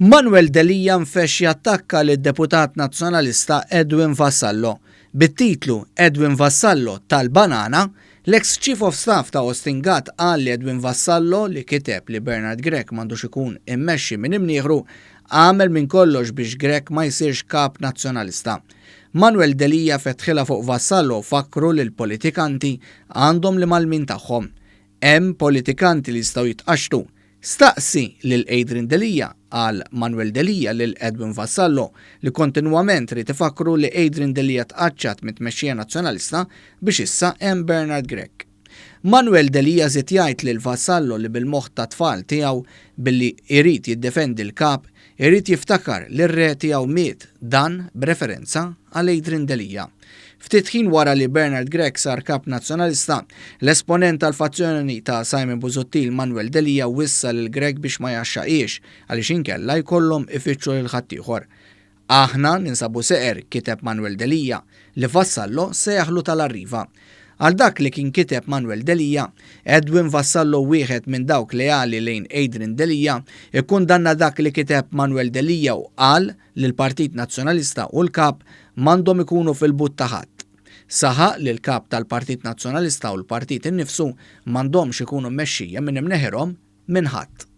Manuel Delija nfexx jattakka lid-deputat nazzjonalista Edwin Vassallo. Bit-titlu Edwin Vassallo tal-Banana, l-ex Chief of Staff ta' Austin Gatt qal li Edwin Vassallo li kiteb li Bernard Grech m'għandux ikun immexxi minn imnieħru għamel minn kollox biex Grech ma jsirx kap nazzjonalista. Manuel Delija fetħilha fuq Vassallo fakru li l-politikanti għandhom li malmin tagħhom. Hemm politikanti li jistgħu jitqaxtu. Staqsi lil Adrian Delija għal Manuel Delija lil Edwin Vassallo li kontinwament rid ifakru li Adrian Delija tqaċċat mit-tmexxija nazzjonalista biex issa hemm Bernard Grech. Manuel Delija żied jgħid lil Vassallo li bil-moħħ ta' tfal tiegħu billi jrid jiddefendi l-kap, irid jiftakar li r-re tiegħu miet dan b'referenza għal Adrian Delija. Ftit ħin wara li Bernard Grech sar kap nazzjonalista, l-esponent tal-fazzjoni ta' Simon Busuttil Manuel Delija wissa lil Grech biex ma jaxxaqiex għaliex inkella jkollhom ifittxu lil ħaddieħor. Aħna ninsabu seqer, kiteb Manuel Delija, li Vassallo se jaħlu tal-arriva. Għal dak li kien kiteb Manuel Delija, Edwin Vassallo wieħed minn dawk leali lejn Adrian Delija ikkundanna dak li kiteb Manuel Delija u qal li l-Partit Nazzjonalista u l-kap m'għandhom ikunu fil-but ta' ħadd. Saħaq li l-kap tal-Partit Nazzjonalista u l-Partit innifsu m'għandhomx ikunu mmexxija minn imneħirhom minn ħadd.